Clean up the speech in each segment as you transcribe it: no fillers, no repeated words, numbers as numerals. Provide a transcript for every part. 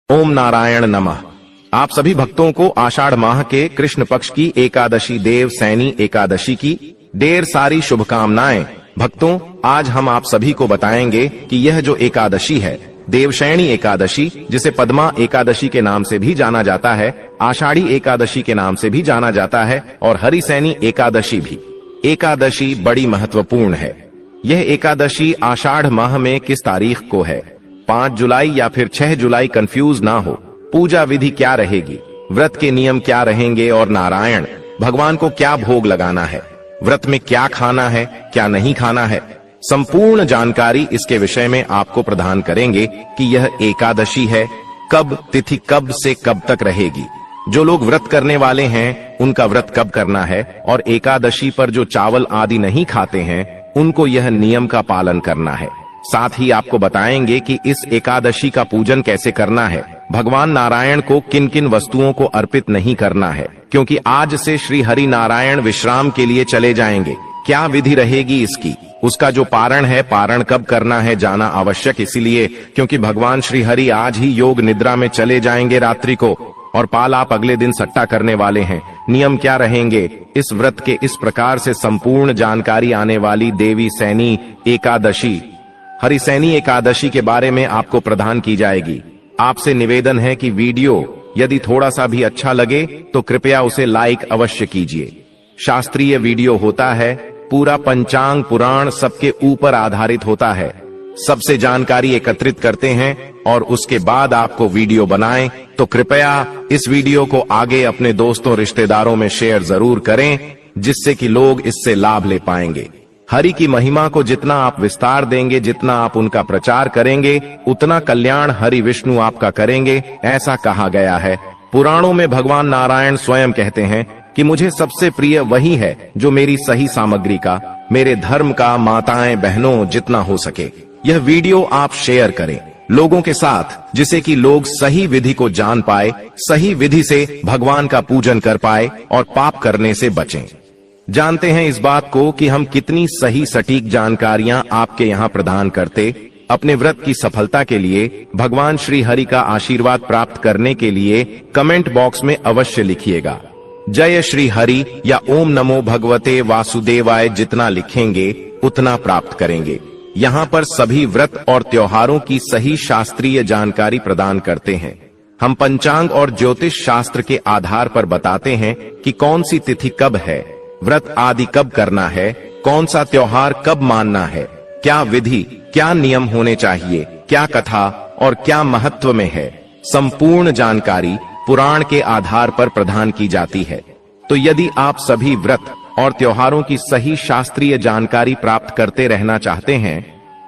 ओम नारायण नमः। आप सभी भक्तों को आषाढ़ माह के कृष्ण पक्ष की एकादशी देव सैनी एकादशी की ढेर सारी शुभकामनाएं। भक्तों, आज हम आप सभी को बताएंगे कि यह जो एकादशी है, देवशैनी एकादशी, जिसे पद्मा एकादशी के नाम से भी जाना जाता है, आषाढ़ी एकादशी के नाम से भी जाना जाता है और हरिसैनी एकादशी भी। एकादशी बड़ी महत्वपूर्ण है। यह एकादशी आषाढ़ माह में किस तारीख को है? 5 जुलाई या फिर 6 जुलाई, कंफ्यूज ना हो। पूजा विधि क्या रहेगी, व्रत के नियम क्या रहेंगे और नारायण भगवान को क्या भोग लगाना है, व्रत में क्या खाना है क्या नहीं खाना है, संपूर्ण जानकारी इसके विषय में आपको प्रदान करेंगे कि यह एकादशी है, कब, तिथि कब से कब तक रहेगी, जो लोग व्रत करने वाले हैं उनका व्रत कब करना है, और एकादशी पर जो चावल आदि नहीं खाते हैं उनको यह नियम का पालन करना है। साथ ही आपको बताएंगे कि इस एकादशी का पूजन कैसे करना है, भगवान नारायण को किन किन वस्तुओं को अर्पित नहीं करना है, क्योंकि आज से श्री हरि नारायण विश्राम के लिए चले जाएंगे। क्या विधि रहेगी इसकी, उसका जो पारण है, पारण कब करना है जाना आवश्यक इसीलिए क्योंकि भगवान श्री हरि आज ही योग निद्रा में चले जाएंगे रात्रि को, और पाल आप अगले दिन सट्टा करने वाले हैं। नियम क्या रहेंगे इस व्रत के, इस प्रकार से संपूर्ण जानकारी आने वाली देवी सैनी एकादशी हरिसैनी एकादशी के बारे में आपको प्रदान की जाएगी। आपसे निवेदन है कि वीडियो यदि थोड़ा सा भी अच्छा लगे तो कृपया उसे लाइक अवश्य कीजिए। शास्त्रीय वीडियो होता है, पूरा पंचांग पुराण सबके ऊपर आधारित होता है, सबसे जानकारी एकत्रित करते हैं और उसके बाद आपको वीडियो बनाएं, तो कृपया इस वीडियो को आगे अपने दोस्तों रिश्तेदारों में शेयर जरूर करें, जिससे कि लोग इससे लाभ ले पाएंगे। हरि की महिमा को जितना आप विस्तार देंगे, जितना आप उनका प्रचार करेंगे, उतना कल्याण हरि विष्णु आपका करेंगे, ऐसा कहा गया है। पुराणों में भगवान नारायण स्वयं कहते हैं कि मुझे सबसे प्रिय वही है जो मेरी सही सामग्री का, मेरे धर्म का, माताएं बहनों जितना हो सके यह वीडियो आप शेयर करें लोगों के साथ, जिससे कि लोग सही विधि को जान पाए, सही विधि से भगवान का पूजन कर पाए और पाप करने से बचें। जानते हैं इस बात को कि हम कितनी सही सटीक जानकारियां आपके यहाँ प्रदान करते। अपने व्रत की सफलता के लिए, भगवान श्री हरि का आशीर्वाद प्राप्त करने के लिए कमेंट बॉक्स में अवश्य लिखिएगा जय श्री हरि या ओम नमो भगवते वासुदेवाय। जितना लिखेंगे उतना प्राप्त करेंगे। यहाँ पर सभी व्रत और त्योहारों की सही शास्त्रीय जानकारी प्रदान करते हैं। हम पंचांग और ज्योतिष शास्त्र के आधार पर बताते हैं कि कौन सी तिथि कब है, व्रत आदि कब करना है, कौन सा त्योहार कब मानना है, क्या विधि, क्या नियम होने चाहिए, क्या कथा और क्या महत्व में है, संपूर्ण जानकारी पुराण के आधार पर प्रदान की जाती है। तो यदि आप सभी व्रत और त्योहारों की सही शास्त्रीय जानकारी प्राप्त करते रहना चाहते हैं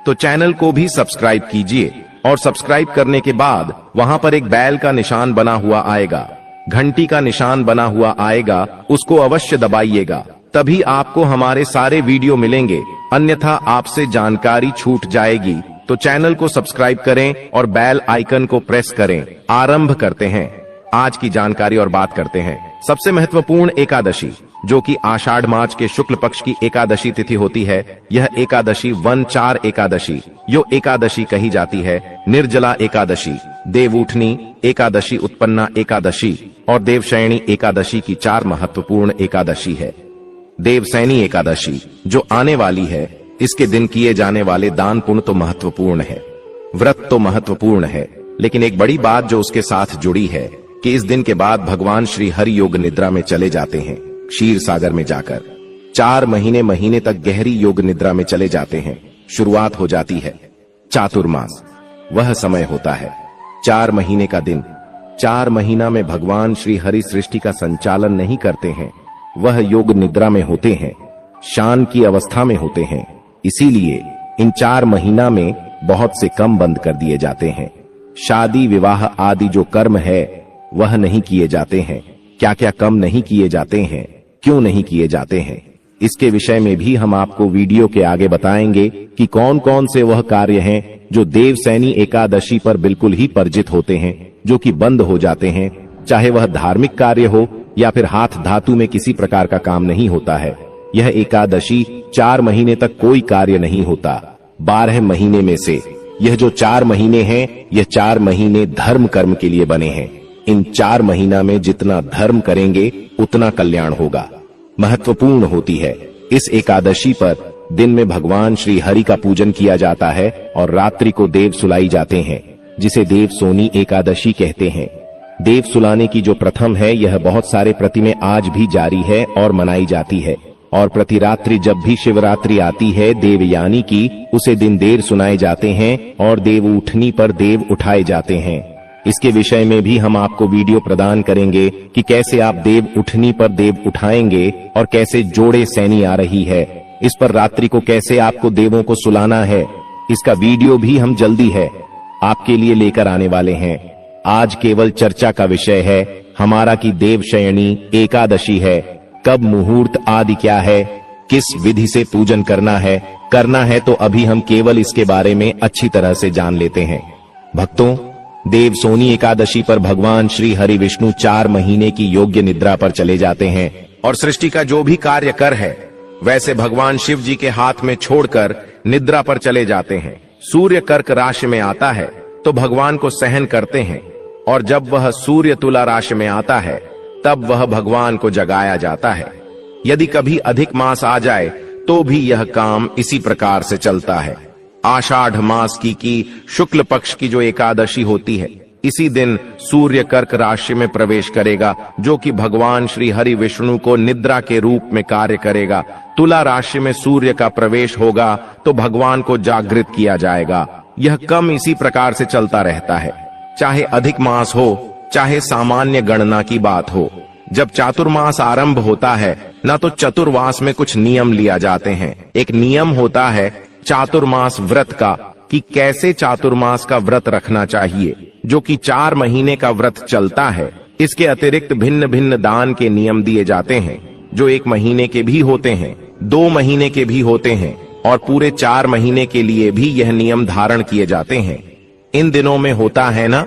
तो चैनल को भी सब्सक्राइब कीजिए, और सब्सक्राइब करने के बाद वहां पर एक बैल का निशान बना हुआ आएगा, घंटी का निशान बना हुआ आएगा, उसको अवश्य दबाइएगा, तभी आपको हमारे सारे वीडियो मिलेंगे, अन्यथा आपसे जानकारी छूट जाएगी। तो चैनल को सब्सक्राइब करें और बेल आइकन को प्रेस करें। आरंभ करते हैं आज की जानकारी और बात करते हैं सबसे महत्वपूर्ण एकादशी, जो कि आषाढ़ मास के शुक्ल पक्ष की एकादशी तिथि होती है। यह एकादशी 1-4 एकादशी यो एकादशी कही जाती है। निर्जला एकादशी, देवउठनी एकादशी, उत्पन्ना एकादशी और देवशैनी एकादशी की 4 महत्वपूर्ण एकादशी है। देवसैनी एकादशी जो आने वाली है, इसके दिन किए जाने वाले दान पुण्य तो महत्वपूर्ण है, व्रत तो महत्वपूर्ण है, लेकिन एक बड़ी बात जो उसके साथ जुड़ी है कि इस दिन के बाद भगवान श्री हरि योग निद्रा में चले जाते हैं। क्षीर सागर में जाकर 4 महीने तक गहरी योग निद्रा में चले जाते हैं। शुरुआत हो जाती है चातुर्मास, वह समय होता है 4 महीने का दिन। 4 महीना में भगवान श्री हरि सृष्टि का संचालन नहीं करते हैं, वह योग निद्रा में होते हैं, शान की अवस्था में होते हैं। इसीलिए इन 4 महीना में बहुत से कम बंद कर दिए जाते हैं। शादी विवाह आदि जो कर्म है वह नहीं किए जाते हैं। क्या क्या कम नहीं किए जाते हैं, क्यों नहीं किए जाते हैं, इसके विषय में भी हम आपको वीडियो के आगे बताएंगे कि कौन कौन से वह कार्य हैं जो देवसैनी एकादशी पर बिल्कुल ही वर्जित होते हैं, जो कि बंद हो जाते हैं। चाहे वह धार्मिक कार्य हो या फिर हाथ धातु में किसी प्रकार का काम नहीं होता है। यह एकादशी 4 महीने तक कोई कार्य नहीं होता। 12 महीने में से यह जो 4 महीने हैं, यह 4 महीने धर्म कर्म के लिए बने हैं। इन 4 महीना में जितना धर्म करेंगे उतना कल्याण होगा। महत्वपूर्ण होती है। इस एकादशी पर दिन में भगवान श्री हरि का पूजन किया जाता है और रात्रि को देव सुलाई जाते हैं, जिसे देव सोनी एकादशी कहते हैं। देव सुलाने की जो प्रथम है, यह बहुत सारे प्रति में आज भी जारी है और मनाई जाती है। और प्रति रात्रि जब भी शिवरात्रि आती है, देवयानी की, उसे दिन देर सुनाए जाते हैं और देव उठनी पर देव उठाए जाते हैं। इसके विषय में भी हम आपको वीडियो प्रदान करेंगे कि कैसे आप देव उठनी पर देव उठाएंगे और कैसे जोड़े सैनी आ रही है। इस पर रात्रि को कैसे आपको देवों को सुलाना है, इसका वीडियो भी हम जल्दी है आपके लिए लेकर आने वाले हैं। आज केवल चर्चा का विषय है हमारा कि देवशयनी एकादशी है, कब मुहूर्त आदि क्या है, किस विधि से पूजन करना है तो अभी हम केवल इसके बारे में अच्छी तरह से जान लेते हैं। भक्तों, देव सोनी एकादशी पर भगवान श्री हरि विष्णु 4 महीने की योग्य निद्रा पर चले जाते हैं और सृष्टि का जो भी कार्य कर है वैसे भगवान शिव जी के हाथ में छोड़कर निद्रा पर चले जाते हैं। सूर्य कर्क राशि में आता है तो भगवान को सहन करते हैं और जब वह सूर्य तुला राशि में आता है तब वह भगवान को जगाया जाता है। यदि कभी अधिक मास आ जाए तो भी यह काम इसी प्रकार से चलता है। आषाढ़ मास की शुक्ल पक्ष की जो एकादशी होती है, इसी दिन सूर्य कर्क राशि में प्रवेश करेगा, जो कि भगवान श्री हरि विष्णु को निद्रा के रूप में कार्य करेगा। तुला राशि में सूर्य का प्रवेश होगा तो भगवान को जागृत किया जाएगा। यह कम इसी प्रकार से चलता रहता है, चाहे अधिक मास हो चाहे सामान्य गणना की बात हो। जब चातुर्मास आरंभ होता है ना, तो चतुर्मास में कुछ नियम लिया जाते हैं। एक नियम होता है चातुर्मास व्रत का, कि कैसे चातुर्मास का व्रत रखना चाहिए, जो कि 4 महीने का व्रत चलता है। इसके अतिरिक्त भिन्न भिन्न दान के नियम दिए जाते हैं, जो 1 महीने के भी होते हैं, 2 महीने के भी होते हैं और पूरे 4 महीने के लिए भी यह नियम धारण किए जाते हैं। इन दिनों में होता है ना,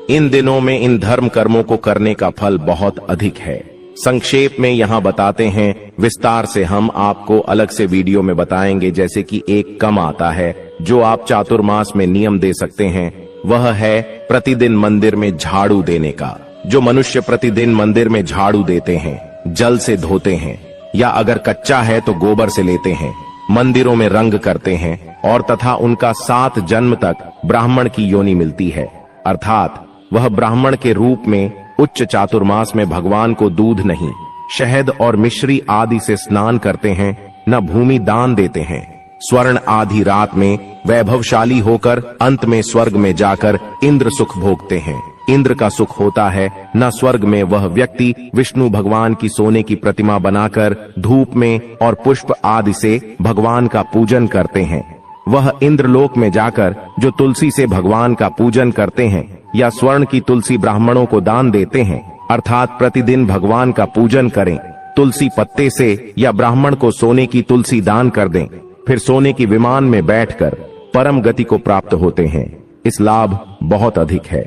इन दिनों में इन धर्म कर्मों को करने का फल बहुत अधिक है। संक्षेप में यहाँ बताते हैं, विस्तार से हम आपको अलग से वीडियो में बताएंगे। जैसे कि एक कम आता है जो आप चातुर्मास में नियम दे सकते हैं, वह है प्रतिदिन मंदिर में झाड़ू देने का। जो मनुष्य प्रतिदिन मंदिर में झाड़ू देते हैं, जल से धोते हैं या अगर कच्चा है तो गोबर से लेते हैं, मंदिरों में रंग करते हैं और तथा उनका 7 जन्म तक ब्राह्मण की योनि मिलती है, अर्थात वह ब्राह्मण के रूप में उच्च चातुर्मास में भगवान को दूध नहीं, शहद और मिश्री आदि से स्नान करते हैं, न भूमि दान देते हैं। स्वर्ण आधी रात में वैभवशाली होकर अंत में स्वर्ग में जाकर इंद्र सुख भोगते हैं। इंद्र का सुख होता है न स्वर्ग में। वह व्यक्ति विष्णु भगवान की सोने की प्रतिमा बनाकर धूप में और पुष्प आदि से भगवान का पूजन करते हैं। वह इंद्रलोक में जाकर जो तुलसी से भगवान का पूजन करते हैं या स्वर्ण की तुलसी ब्राह्मणों को दान देते हैं, अर्थात प्रतिदिन भगवान का पूजन करें, तुलसी पत्ते से या ब्राह्मण को सोने की तुलसी दान कर दें, फिर सोने की विमान में बैठकर परम गति को प्राप्त होते हैं। इस लाभ बहुत अधिक है।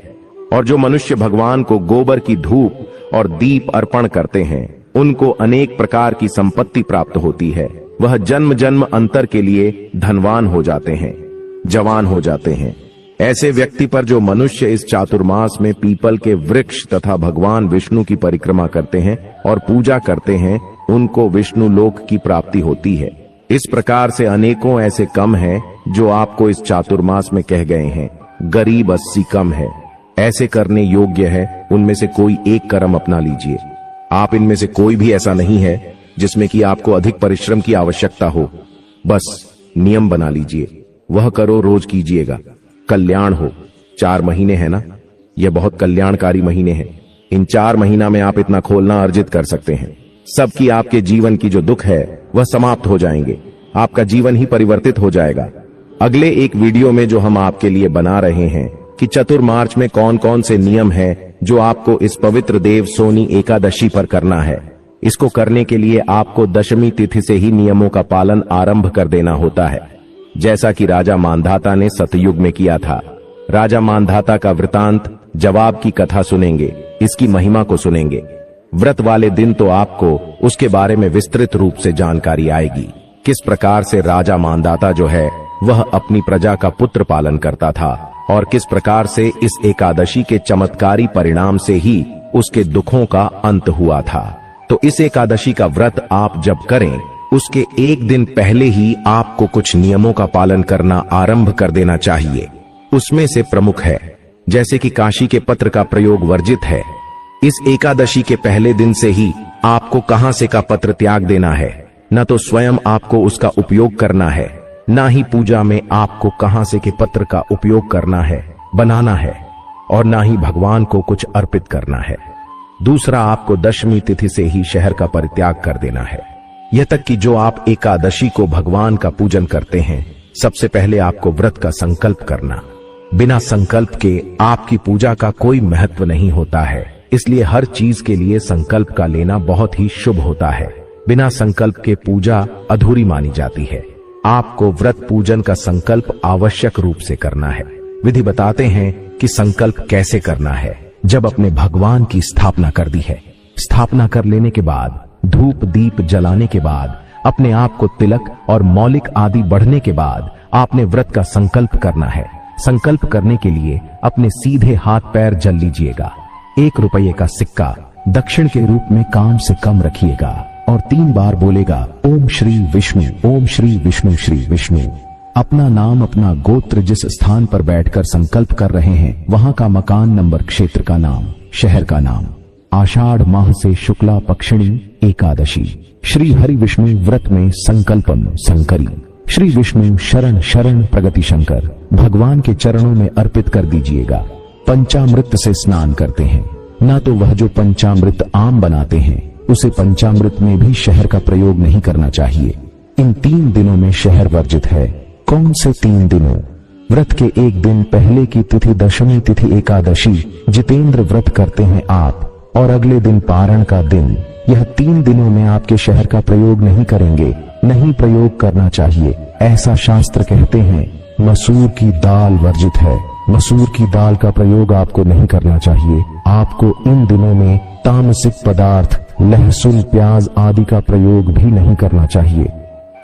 और जो मनुष्य भगवान को गोबर की धूप और दीप अर्पण करते हैं, उनको अनेक प्रकार की संपत्ति प्राप्त होती है। वह जन्म जन्म अंतर के लिए धनवान हो जाते हैं, जवान हो जाते हैं। ऐसे व्यक्ति पर जो मनुष्य इस चातुर्मास में पीपल के वृक्ष तथा भगवान विष्णु की परिक्रमा करते हैं और पूजा करते हैं, उनको विष्णु लोक की प्राप्ति होती है। इस प्रकार से अनेकों ऐसे कम हैं जो आपको इस चातुर्मास में कह गए हैं। गरीब 80 कम है, ऐसे करने योग्य है, उनमें से कोई एक कर्म अपना लीजिए। आप इनमें से कोई भी ऐसा नहीं है जिसमें कि आपको अधिक परिश्रम की आवश्यकता हो। बस नियम बना लीजिए, वह करो, रोज कीजिएगा, कल्याण हो। 4 महीने है ना, यह बहुत कल्याणकारी महीने हैं। इन 4 महीना में आप इतना खोलना अर्जित कर सकते हैं। सबकी आपके जीवन की जो दुख है वह समाप्त हो जाएंगे, आपका जीवन ही परिवर्तित हो जाएगा। अगले एक वीडियो में जो हम आपके लिए बना रहे हैं कि चतुर्मार्च में कौन कौन से नियम है जो आपको इस पवित्र देव सोनी एकादशी पर करना है। इसको करने के लिए आपको दशमी तिथि से ही नियमों का पालन आरंभ कर देना होता है, जैसा कि राजा मांधाता ने सतयुग में किया था। राजा मांधाता का वृतांत, जवाब की कथा सुनेंगे, इसकी महिमा को सुनेंगे। व्रत वाले दिन तो आपको उसके बारे में विस्तृत रूप से जानकारी आएगी, किस प्रकार से राजा मांधाता जो है वह अपनी प्रजा का पुत्र पालन करता था और किस प्रकार से इस एकादशी के चमत्कारी परिणाम से ही उसके दुखों का अंत हुआ था। तो इस एकादशी का व्रत आप जब करें उसके एक दिन पहले ही आपको कुछ नियमों का पालन करना आरंभ कर देना चाहिए। उसमें से प्रमुख है, जैसे कि काशी के पत्र का प्रयोग वर्जित है। इस एकादशी के पहले दिन से ही आपको कहां से का पत्र त्याग देना है। न तो स्वयं आपको उसका उपयोग करना है, ना ही पूजा में आपको कहां से के पत्र का उपयोग करना है, बनाना है, और ना ही भगवान को कुछ अर्पित करना है। दूसरा, आपको दशमी तिथि से ही शहर का परित्याग कर देना है। यह तक कि जो आप एकादशी को भगवान का पूजन करते हैं, सबसे पहले आपको व्रत का संकल्प करना। बिना संकल्प के आपकी पूजा का कोई महत्व नहीं होता है, इसलिए हर चीज के लिए संकल्प का लेना बहुत ही शुभ होता है। बिना संकल्प के पूजा अधूरी मानी जाती है। आपको व्रत पूजन का संकल्प आवश्यक रूप से करना है। विधि बताते हैं कि संकल्प कैसे करना है। जब अपने भगवान की स्थापना कर दी है, स्थापना कर लेने के बाद धूप दीप जलाने के बाद अपने आप को तिलक और मौलिक आदि बढ़ने के बाद आपने व्रत का संकल्प करना है। संकल्प करने के लिए अपने सीधे हाथ पैर जल लीजिएगा। 1 रुपये का सिक्का दक्षिण के रूप में काम से कम रखिएगा और 3 बार बोलेगा ओम श्री विष्णु, ओम श्री विष्णु, श्री विष्णु। अपना नाम, अपना गोत्र, जिस स्थान पर बैठकर संकल्प कर रहे हैं वहां का मकान नंबर, क्षेत्र का नाम, शहर का नाम। आषाढ़ माह से शुक्ला पक्षिणी एकादशी श्री हरि विष्णु व्रत में संकल्पम संकरी। श्री विष्णु शरण शरण प्रगति शंकर भगवान के चरणों में अर्पित कर दीजिएगा। पंचामृत से स्नान करते हैं, ना तो वह जो पंचामृत आम बनाते हैं उसे पंचामृत में भी शहर का प्रयोग नहीं करना चाहिए। इन 3 दिनों में शहर वर्जित है। कौन से 3 दिनों? व्रत के एक दिन पहले की तिथि दशमी तिथि एकादशी जितेंद्र व्रत करते हैं आप, और अगले दिन पारण का दिन। यह 3 दिनों में आपके शहर का प्रयोग नहीं करेंगे, नहीं प्रयोग करना चाहिए, ऐसा शास्त्र कहते हैं। मसूर की दाल वर्जित है। मसूर की दाल का प्रयोग आपको नहीं करना चाहिए। आपको इन दिनों में तामसिक पदार्थ, लहसुन, प्याज आदि का प्रयोग भी नहीं करना चाहिए।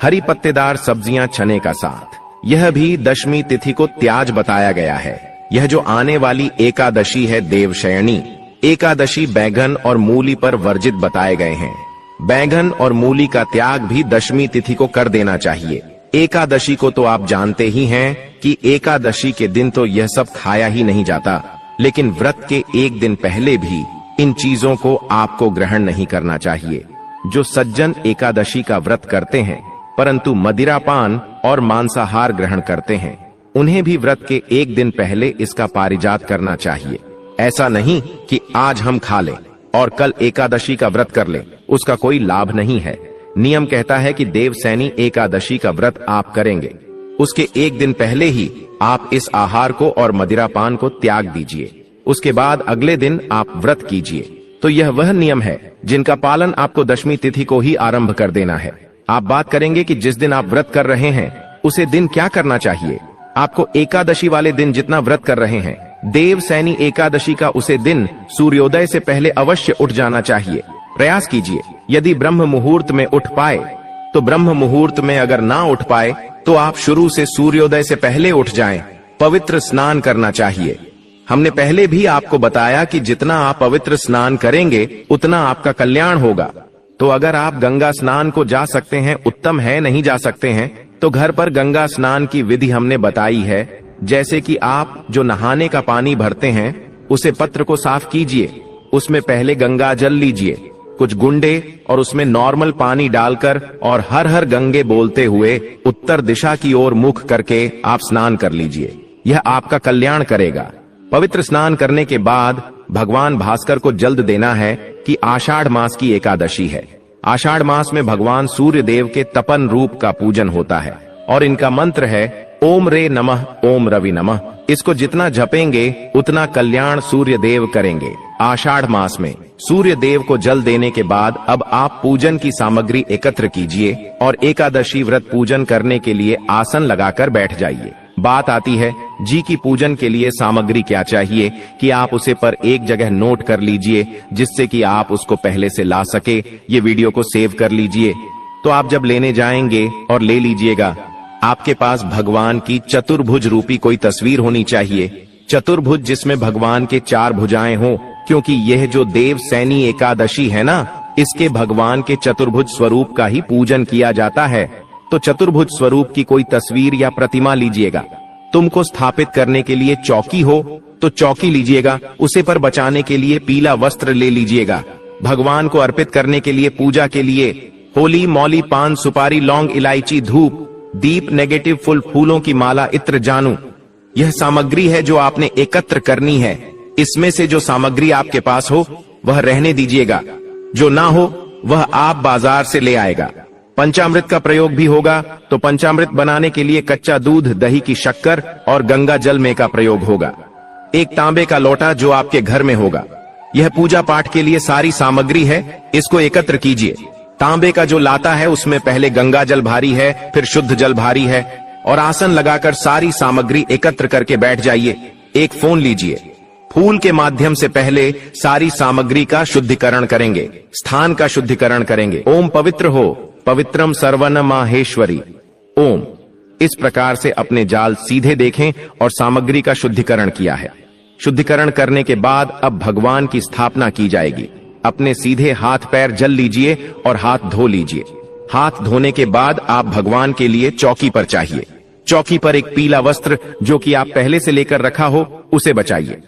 हरी पत्तेदार सब्जियां, चने का साग, यह भी दशमी तिथि को त्याज बताया गया है। यह जो आने वाली एकादशी है देवशयनी एकादशी, बैगन और मूली पर वर्जित बताए गए हैं। बैगन और मूली का त्याग भी दशमी तिथि को कर देना चाहिए। एकादशी को तो आप जानते ही हैं कि एकादशी के दिन तो यह सब खाया ही नहीं जाता, लेकिन व्रत के एक दिन पहले भी इन चीजों को आपको ग्रहण नहीं करना चाहिए। जो सज्जन एकादशी का व्रत करते हैं परंतु मदिरापान और मांसाहार ग्रहण करते हैं, उन्हें भी व्रत के एक दिन पहले इसका पारिजात करना चाहिए। ऐसा नहीं कि आज हम खा लें और कल एकादशी का व्रत कर लें, उसका कोई लाभ नहीं है। नियम कहता है कि देवसैनी एकादशी का व्रत आप करेंगे, उसके एक दिन पहले ही आप इस आहार को और मदिरापान को त्याग दीजिए। उसके बाद अगले दिन आप व्रत कीजिए। तो यह वह नियम है जिनका पालन आपको दशमी तिथि को ही आरंभ कर देना है। आप बात करेंगे कि जिस दिन आप व्रत कर रहे हैं उसे दिन क्या करना चाहिए। आपको एकादशी वाले दिन जितना व्रत कर रहे हैं, देवसैनी एकादशी का उसे दिन सूर्योदय से पहले अवश्य उठ जाना चाहिए। प्रयास कीजिए, यदि ब्रह्म मुहूर्त में उठ पाए तो ब्रह्म मुहूर्त में, अगर ना उठ पाए तो आप शुरू से सूर्योदय से पहले उठ जाएं। पवित्र स्नान करना चाहिए। हमने पहले भी आपको बताया कि जितना आप पवित्र स्नान करेंगे उतना आपका कल्याण होगा। तो अगर आप गंगा स्नान को जा सकते हैं उत्तम है, नहीं जा सकते हैं तो घर पर गंगा स्नान की विधि हमने बताई है। जैसे कि आप जो नहाने का पानी भरते हैं उसे पत्र को साफ कीजिए, उसमें पहले गंगा जल लीजिए, कुछ गुंडे और उसमें नॉर्मल पानी डालकर और हर हर गंगे बोलते हुए उत्तर दिशा की ओर मुख करके आप स्नान कर लीजिए। यह आपका कल्याण करेगा। पवित्र स्नान करने के बाद भगवान भास्कर को जल्द देना है कि आषाढ़ मास की एकादशी है। आषाढ़ मास में भगवान सूर्य देव के तपन रूप का पूजन होता है और इनका मंत्र है ओम रे नमः, ओम रवि नमः। इसको जितना जपेंगे उतना कल्याण सूर्य देव करेंगे। आषाढ़ मास में सूर्य देव को जल देने के बाद अब आप पूजन की सामग्री एकत्र कीजिए और एकादशी व्रत पूजन करने के लिए आसन लगाकर बैठ जाइए। बात आती है जी की पूजन के लिए सामग्री क्या चाहिए कि आप उसे पर एक जगह नोट कर लीजिए जिससे कि आप उसको पहले से ला सके। ये वीडियो को सेव कर लीजिए। तो आप जब लेने जाएंगे और ले लीजिएगा आपके पास भगवान की चतुर्भुज रूपी कोई तस्वीर होनी चाहिए। चतुर्भुज जिसमें भगवान के 4 भुजाएं हो, क्योंकि यह जो देव सैनी एकादशी है ना, इसके भगवान के चतुर्भुज स्वरूप का ही पूजन किया जाता है। तो चतुर्भुज स्वरूप की कोई तस्वीर या प्रतिमा लीजिएगा। तुमको स्थापित करने के लिए चौकी हो तो चौकी लीजिएगा। उसे पर बचाने के लिए पीला वस्त्र ले लीजिएगा। भगवान को अर्पित करने के लिए, पूजा के लिए होली, मौली, पान, सुपारी, लौंग, इलायची, धूप, दीप, नेगेटिव फुल, फूलों की माला, इत्र, जानू, यह सामग्री है जो आपने एकत्र करनी है। इसमें से जो सामग्री आपके पास हो वह रहने दीजिएगा, जो ना हो वह आप बाजार से ले आएगा। पंचामृत का प्रयोग भी होगा, तो पंचामृत बनाने के लिए कच्चा दूध, दही की शक्कर और गंगा जल में का प्रयोग होगा। एक तांबे का लोटा जो आपके घर में होगा। यह पूजा पाठ के लिए सारी सामग्री है, इसको एकत्र कीजिए। तांबे का जो लाता है उसमें पहले गंगा जल भारी है, फिर शुद्ध जल भारी है, और आसन लगाकर सारी सामग्री एकत्र करके बैठ जाइए। एक फोन लीजिए। फूल के माध्यम से पहले सारी सामग्री का शुद्धिकरण करेंगे, स्थान का शुद्धिकरण करेंगे। ओम पवित्र हो, पवित्रम सर्वन माहेश्वरी ओम। इस प्रकार से अपने जाल सीधे देखें और सामग्री का शुद्धिकरण किया है। शुद्धिकरण करने के बाद अब भगवान की स्थापना की जाएगी। अपने सीधे हाथ पैर जल लीजिए और हाथ धो लीजिए। हाथ धोने के बाद आप भगवान के लिए चौकी पर चाहिए। चौकी पर एक पीला वस्त्र जो कि आप पहले से लेकर रखा हो उसे बचाइए।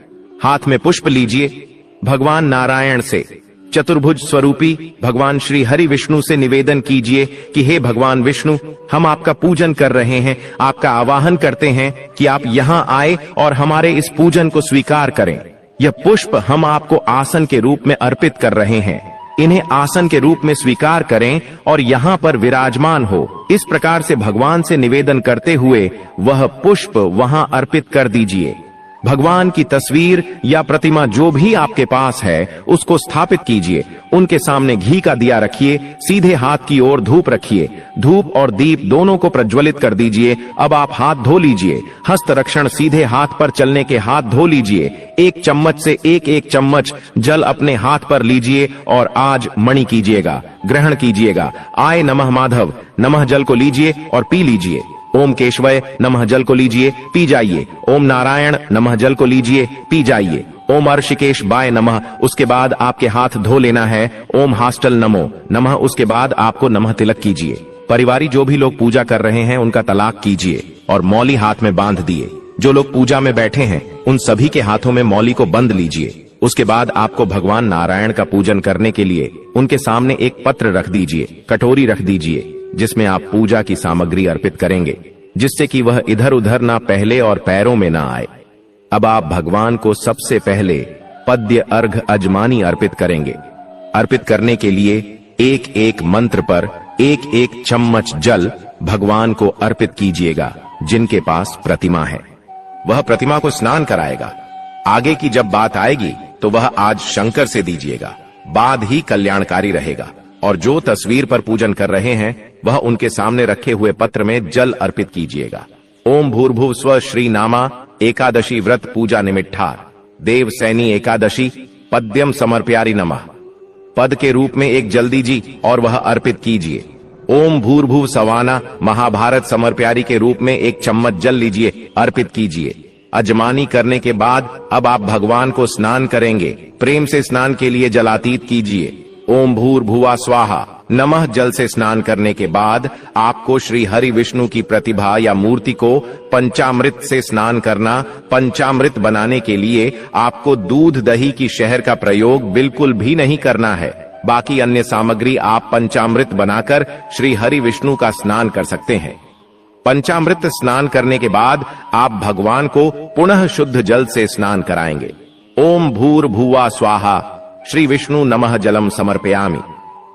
हाथ में पुष्प लीजिए। भगवान नारायण से, चतुर्भुज स्वरूपी भगवान श्री हरि विष्णु से निवेदन कीजिए कि हे भगवान विष्णु, हम आपका पूजन कर रहे हैं, आपका आवाहन करते हैं कि आप यहाँ आए और हमारे इस पूजन को स्वीकार करें। यह पुष्प हम आपको आसन के रूप में अर्पित कर रहे हैं। इन्हें आसन के रूप में स्वीकार करें और यहाँ पर विराजमान हो। इस प्रकार से भगवान से निवेदन करते हुए वह पुष्प वहां अर्पित कर दीजिए। भगवान की तस्वीर या प्रतिमा जो भी आपके पास है उसको स्थापित कीजिए। उनके सामने घी का दिया रखिए। सीधे हाथ की ओर धूप रखिए। धूप और दीप दोनों को प्रज्वलित कर दीजिए। अब आप हाथ धो लीजिए। हस्त रक्षण सीधे हाथ पर चलने के हाथ धो लीजिए। एक चम्मच से एक चम्मच जल अपने हाथ पर लीजिए और आज मणि कीजिएगा, ग्रहण कीजिएगा। आय नमः माधव, नमः जल को लीजिए और पी लीजिए। ओम केशवय नमः जल को लीजिए, पी जाइए। ओम नारायण नमः जल को लीजिए, पी जाइए। ओम अर्षिकेश बाय नमः, उसके बाद आपके हाथ धो लेना है। ओम हास्टल नमो नमः, उसके बाद आपको नमः तिलक कीजिए। परिवारी जो भी लोग पूजा कर रहे हैं उनका तलाक कीजिए और मौली हाथ में बांध दिए। जो लोग पूजा में बैठे हैं उन सभी के हाथों में मौली को बंद लीजिए। उसके बाद आपको भगवान नारायण का पूजन करने के लिए उनके सामने एक पत्र रख दीजिए, कटोरी रख दीजिए, जिसमें आप पूजा की सामग्री अर्पित करेंगे, जिससे कि वह इधर उधर ना पहले और पैरों में ना आए। अब आप भगवान को सबसे पहले पद्य अर्घ अजमानी अर्पित करेंगे। अर्पित करने के लिए एक एक मंत्र पर एक एक चम्मच जल भगवान को अर्पित कीजिएगा। जिनके पास प्रतिमा है वह प्रतिमा को स्नान कराएगा। आगे की जब बात आएगी तो वह आज शंकर से दीजिएगा, बाद ही कल्याणकारी रहेगा। और जो तस्वीर पर पूजन कर रहे हैं वह उनके सामने रखे हुए पत्र में जल अर्पित कीजिएगा। ओम भूर्भुव स्व श्री नामा एकादशी व्रत पूजा निमिट्ठार देव सैनी एकादशी पद्यम समर्प्यारी नमः। पद के रूप में एक जल दीजिए और वह अर्पित कीजिए। ओम भूर्भुव सवाना महाभारत समर्प्यारी के रूप में एक चम्मच जल लीजिए, अर्पित कीजिए। अजमानी करने के बाद अब आप भगवान को स्नान करेंगे। प्रेम से स्नान के लिए जलातीत कीजिए। ओम भूर्भुवा स्वाहा नमः। जल से स्नान करने के बाद आपको श्री हरि विष्णु की प्रतिभा या मूर्ति को पंचामृत से स्नान करना। पंचामृत बनाने के लिए आपको दूध दही की शहद का प्रयोग बिल्कुल भी नहीं करना है। बाकी अन्य सामग्री आप पंचामृत बनाकर श्री हरि विष्णु का स्नान कर सकते हैं। पंचामृत स्नान करने के बाद आप भगवान को पुनः शुद्ध जल से स्नान कराएंगे। ओम भूर्भुवा स्वाहा श्री विष्णु नमः जलम समर्पयामि।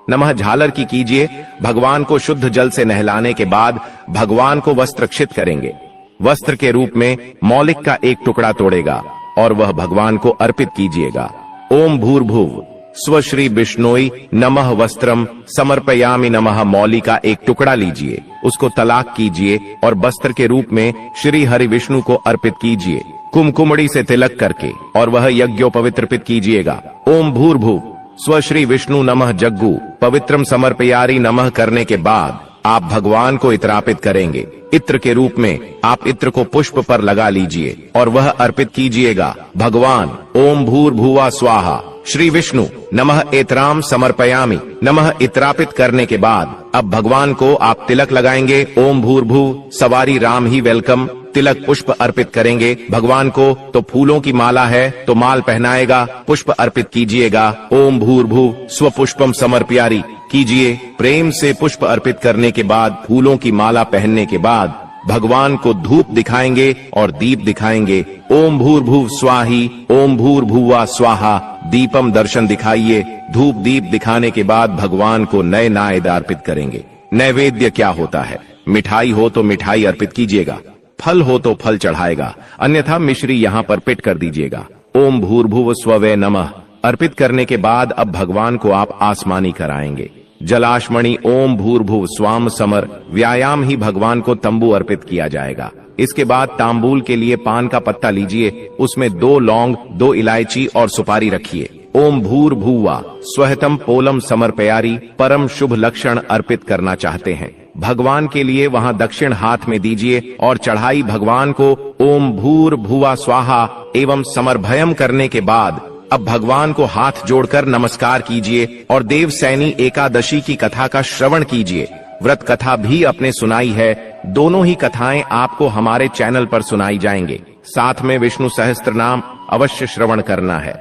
नमः झालर की कीजिए। भगवान को शुद्ध जल से नहलाने के बाद भगवान को वस्त्रक्षित करेंगे। वस्त्र के रूप में मौलिक का एक टुकड़ा तोड़ेगा और वह भगवान को अर्पित कीजिएगा। ओम भूर्भुव स्व श्री विष्णोई नमः वस्त्रम समर्पयामि नमः। मौली का एक टुकड़ा लीजिए, उसको तलाक कीजिए और वस्त्र के रूप में श्री हरि विष्णु को अर्पित कीजिए, कुमकुमड़ी से तिलक करके, और वह यज्ञोपवित्रपित कीजिएगा। ओम भूर्भुव स्व श्री विष्णु नमः जग्गू पवित्रम समर्पयारी नमः करने के बाद आप भगवान को इतरापित करेंगे। इत्र के रूप में आप इत्र को पुष्प पर लगा लीजिए और वह अर्पित कीजिएगा भगवान ओम भूर्भुवा स्वाहा श्री विष्णु नमः एतराम समर्पयामि। नमः इत्रापित करने के बाद अब भगवान को आप तिलक लगाएंगे। ओम भूर्भु सवारी राम ही वेलकम। तिलक पुष्प अर्पित करेंगे भगवान को, तो फूलों की माला है तो माल पहनाएगा, पुष्प अर्पित कीजिएगा। ओम भूर्भु स्वपुष्पम समर्पयारि कीजिए। प्रेम से पुष्प अर्पित करने के बाद फूलों की माला पहनने के बाद भगवान को धूप दिखाएंगे और दीप दिखाएंगे। ओम भूर्भुव स्वाही ओम भूर्भुवा स्वाहा दीपम दर्शन दिखाइए। धूप दीप दिखाने के बाद भगवान को नए नैवेद्य अर्पित करेंगे। नैवेद्य क्या होता है? मिठाई हो तो मिठाई अर्पित कीजिएगा, फल हो तो फल चढ़ाएगा, अन्यथा मिश्री यहाँ पर पिट कर दीजिएगा। ओम भूर्भुव स्ववे नमः अर्पित करने के बाद अब भगवान को आप आसमानी कराएंगे। जलाशमणि ओम भूर्भुव स्वाम समर व्यायाम ही भगवान को तंबू अर्पित किया जाएगा। इसके बाद तांबूल के लिए पान का पत्ता लीजिए, उसमें 2 लौंग 2 इलायची और सुपारी रखिए। ओम भूर्भुवा स्वहतम पोलम समर्पयारि परम शुभ लक्षण अर्पित करना चाहते हैं भगवान के लिए वहां दक्षिण हाथ में दीजिए और चढ़ाई भगवान को ओम भूर्भुवा स्वाहा एवं समर्भयम करने के बाद अब भगवान को हाथ जोड़कर नमस्कार कीजिए और देवसैनी एकादशी की कथा का श्रवण कीजिए। व्रत कथा भी अपने सुनाई है, दोनों ही कथाएं आपको हमारे चैनल पर सुनाई जाएंगे। साथ में विष्णु सहस्त्र नाम अवश्य श्रवण करना है।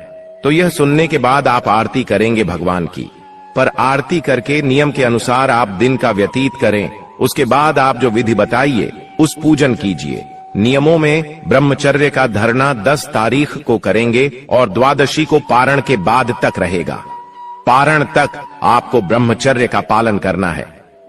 तो यह सुनने के बाद आप आरती करेंगे भगवान की, पर आरती करके नियम के अनुसार आप दिन का व्यतीत करें। उसके बाद आप जो विधि बताइए उस पूजन कीजिए। नियमों में ब्रह्मचर्य का धरना 10 तारीख को करेंगे और द्वादशी को पारण के बाद तक रहेगा। पारण तक आपको ब्रह्मचर्य का पालन करना है।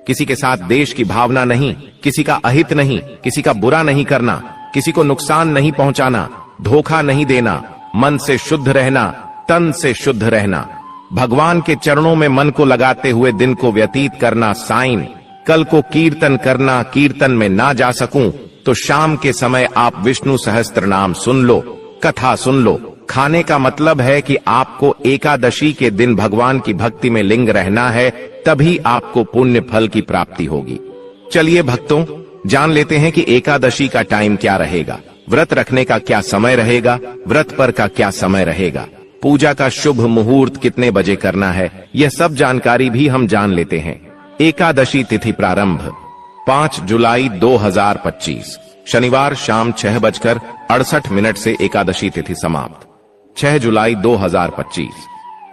किसी के साथ देश की भावना नहीं, किसी का अहित नहीं, किसी का बुरा नहीं करना, किसी को नुकसान नहीं पहुंचाना, धोखा नहीं देना, मन से शुद्ध रहना, तन से शुद्ध रहना, भगवान के चरणों में मन को लगाते हुए दिन को व्यतीत करना। साइन कल को कीर्तन करना, कीर्तन में ना जा सकूं तो शाम के समय आप विष्णु सहस्त्र नाम सुन लो, कथा सुन लो। खाने का मतलब है कि आपको एकादशी के दिन भगवान की भक्ति में लिंग रहना है, तभी आपको पुण्य फल की प्राप्ति होगी। चलिए भक्तों, जान लेते हैं कि एकादशी का टाइम क्या रहेगा, व्रत रखने का क्या समय रहेगा, व्रत पर का क्या समय रहेगा, पूजा का शुभ मुहूर्त कितने बजे करना है, यह सब जानकारी भी हम जान लेते हैं। एकादशी तिथि प्रारंभ 5 जुलाई 2025 शनिवार शाम 6:68 से एकादशी तिथि समाप्त। 6 जुलाई 2025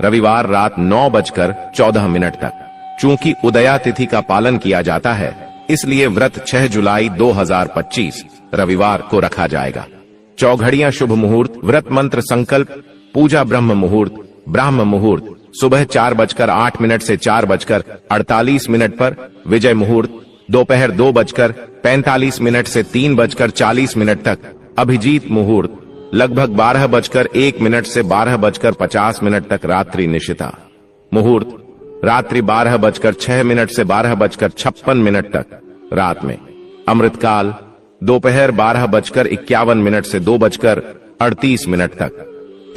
रविवार रात 9:14 तक। चूंकि उदया तिथि का पालन किया जाता है, इसलिए व्रत 6 जुलाई 2025 रविवार को रखा जाएगा। चौघड़ियां शुभ मुहूर्त, व्रत मंत्र संकल्प, पूजा ब्रह्म मुहूर्त, ब्राह्म मुहूर्त सुबह 4:08 से 4:48 पर, विजय मुहूर्त दोपहर 2:45 से 3:40 तक, अभिजीत मुहूर्त लगभग 12:01 से 12:50 तक, रात्रि निशिता मुहूर्त रात्रि 12:06 से 12:56 तक, रात में अमृतकाल दोपहर 12:51 से 2:38 तक।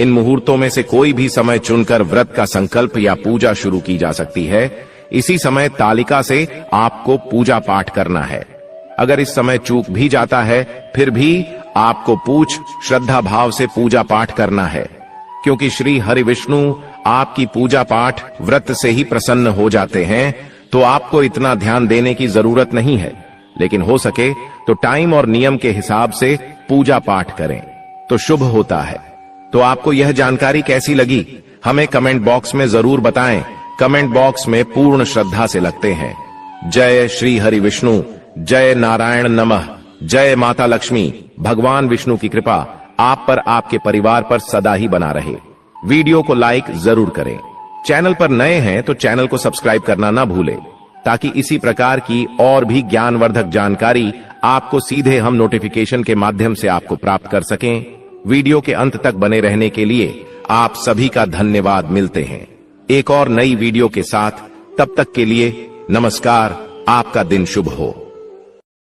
इन मुहूर्तों में से कोई भी समय चुनकर व्रत का संकल्प या पूजा शुरू की जा सकती है। इसी समय तालिका से आपको पूजा पाठ करना है। अगर इस समय चूक भी जाता है, फिर भी आपको पूछ श्रद्धा भाव से पूजा पाठ करना है, क्योंकि श्री हरि विष्णु आपकी पूजा पाठ व्रत से ही प्रसन्न हो जाते हैं। तो आपको इतना ध्यान देने की जरूरत नहीं है, लेकिन हो सके तो टाइम और नियम के हिसाब से पूजा पाठ करें तो शुभ होता है। तो आपको यह जानकारी कैसी लगी, हमें कमेंट बॉक्स में जरूर बताएं। कमेंट बॉक्स में पूर्ण श्रद्धा से लगते हैं। जय श्री हरि विष्णु, जय नारायण नमः, जय माता लक्ष्मी। भगवान विष्णु की कृपा आप पर, आपके परिवार पर सदा ही बना रहे। वीडियो को लाइक जरूर करें। चैनल पर नए हैं तो चैनल को सब्सक्राइब करना ना भूलें, ताकि इसी प्रकार की और भी ज्ञानवर्धक जानकारी आपको सीधे हम नोटिफिकेशन के माध्यम से आपको प्राप्त कर सकें। वीडियो के अंत तक बने रहने के लिए आप सभी का धन्यवाद। मिलते हैं एक और नई वीडियो के साथ, तब तक के लिए नमस्कार। आपका दिन शुभ हो।